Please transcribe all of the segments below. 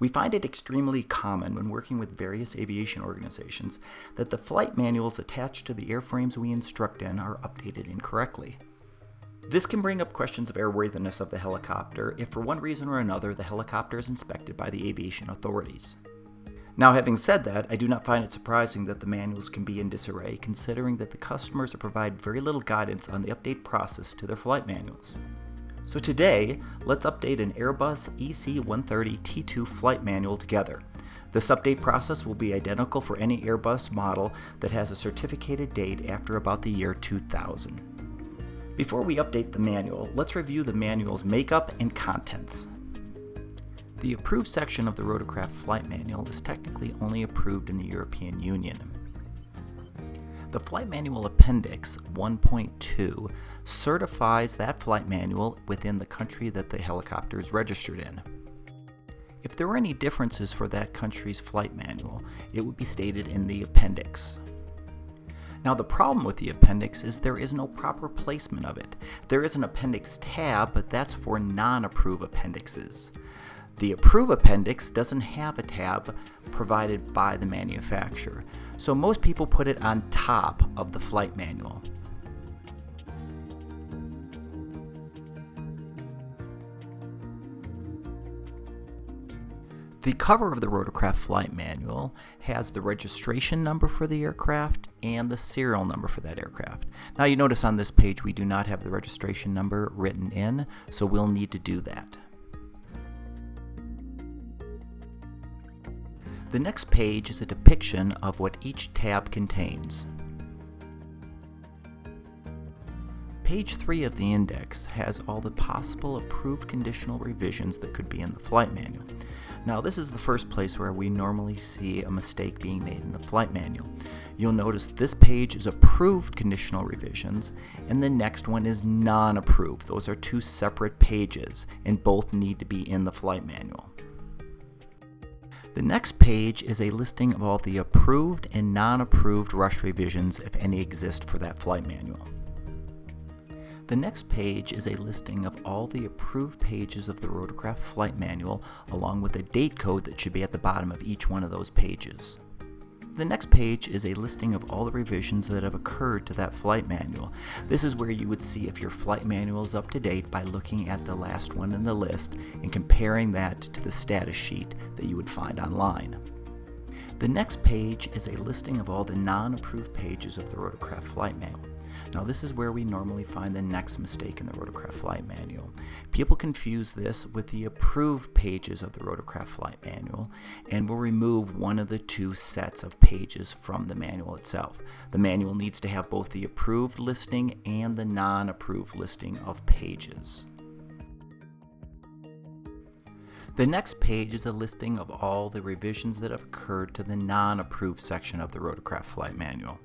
We find it extremely common when working with various aviation organizations that the flight manuals attached to the airframes we instruct in are updated incorrectly. This can bring up questions of airworthiness of the helicopter if for one reason or another the helicopter is inspected by the aviation authorities. Now, having said that, I do not find it surprising that the manuals can be in disarray, considering that the customers provide very little guidance on the update process to their flight manuals. So today, let's update an Airbus EC130-T2 flight manual together. This update process will be identical for any Airbus model that has a certificated date after about the year 2000. Before we update the manual, let's review the manual's makeup and contents. The approved section of the Rotorcraft flight manual is technically only approved in the European Union. The Flight Manual Appendix 1.2 certifies that flight manual within the country that the helicopter is registered in. If there were any differences for that country's flight manual, it would be stated in the appendix. Now, the problem with the appendix is there is no proper placement of it. There is an appendix tab, but that's for non-approved appendixes. The approved appendix doesn't have a tab provided by the manufacturer, so most people put it on top of the flight manual. The cover of the Rotorcraft flight manual has the registration number for the aircraft and the serial number for that aircraft. Now, you notice on this page we do not have the registration number written in, so we'll need to do that. The next page is a depiction of what each tab contains. Page 3 of the index has all the possible approved conditional revisions that could be in the flight manual. Now, this is the first place where we normally see a mistake being made in the flight manual. You'll notice this page is approved conditional revisions and the next one is non-approved. Those are two separate pages and both need to be in the flight manual. The next page is a listing of all the approved and non-approved rush revisions, if any exist, for that flight manual. The next page is a listing of all the approved pages of the Rotorcraft flight manual, along with a date code that should be at the bottom of each one of those pages. The next page is a listing of all the revisions that have occurred to that flight manual. This is where you would see if your flight manual is up to date by looking at the last one in the list and comparing that to the status sheet that you would find online. The next page is a listing of all the non-approved pages of the Rotorcraft flight manual. Now, this is where we normally find the next mistake in the Rotorcraft flight manual. People confuse this with the approved pages of the Rotorcraft flight manual and will remove one of the two sets of pages from the manual itself. The manual needs to have both the approved listing and the non-approved listing of pages. The next page is a listing of all the revisions that have occurred to the non-approved section of the Rotorcraft flight manual.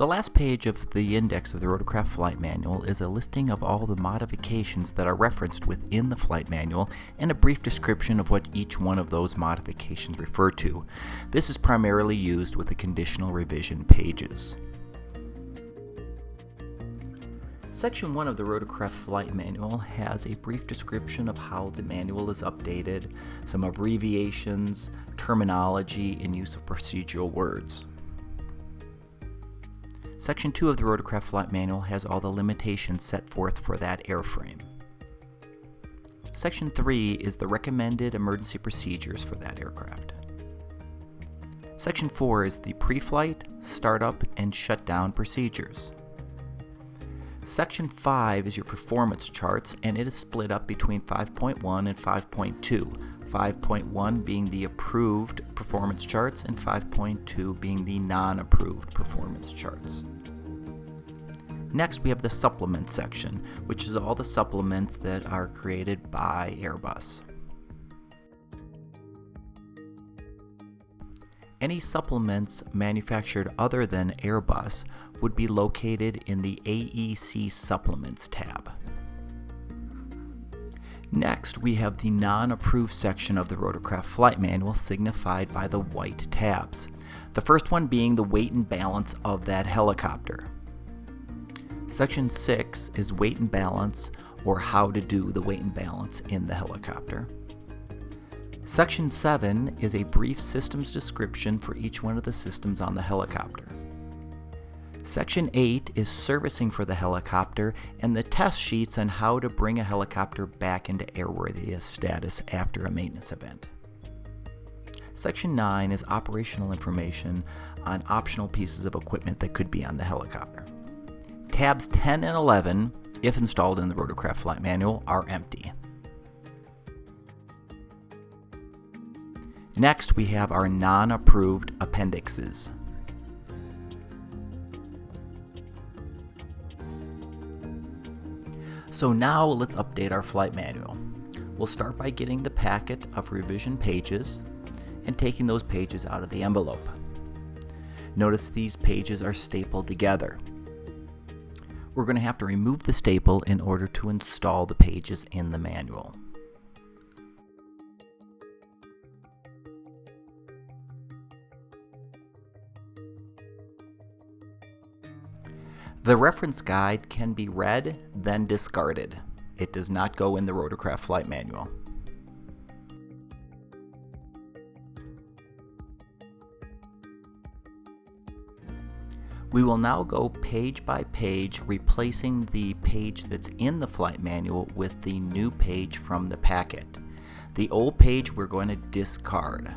The last page of the index of the Rotorcraft flight manual is a listing of all the modifications that are referenced within the flight manual and a brief description of what each one of those modifications refer to. This is primarily used with the conditional revision pages. Section 1 of the Rotorcraft flight manual has a brief description of how the manual is updated, some abbreviations, terminology, and use of procedural words. Section 2 of the Rotorcraft flight manual has all the limitations set forth for that airframe. Section 3 is the recommended emergency procedures for that aircraft. Section 4 is the pre-flight, startup, and shutdown procedures. Section 5 is your performance charts, and it is split up between 5.1 and 5.2. 5.1 being the approved performance charts and 5.2 being the non-approved performance charts. Next, we have the supplement section, which is all the supplements that are created by Airbus. Any supplements manufactured other than Airbus would be located in the AEC Supplements tab. Next, we have the non-approved section of the Rotorcraft flight manual signified by the white tabs. The first one being the weight and balance of that helicopter. Section 6 is weight and balance, or how to do the weight and balance in the helicopter. Section 7 is a brief systems description for each one of the systems on the helicopter. Section 8 is servicing for the helicopter and the test sheets on how to bring a helicopter back into airworthiness status after a maintenance event. Section 9 is operational information on optional pieces of equipment that could be on the helicopter. Tabs 10 and 11, if installed in the Rotorcraft flight manual, are empty. Next, we have our non-approved appendixes. So now let's update our flight manual. We'll start by getting the packet of revision pages and taking those pages out of the envelope. Notice these pages are stapled together. We're going to have to remove the staple in order to install the pages in the manual. The reference guide can be read, then discarded. It does not go in the Rotorcraft flight manual. We will now go page by page, replacing the page that's in the flight manual with the new page from the packet. The old page we're going to discard.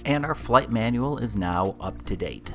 And our flight manual is now up to date.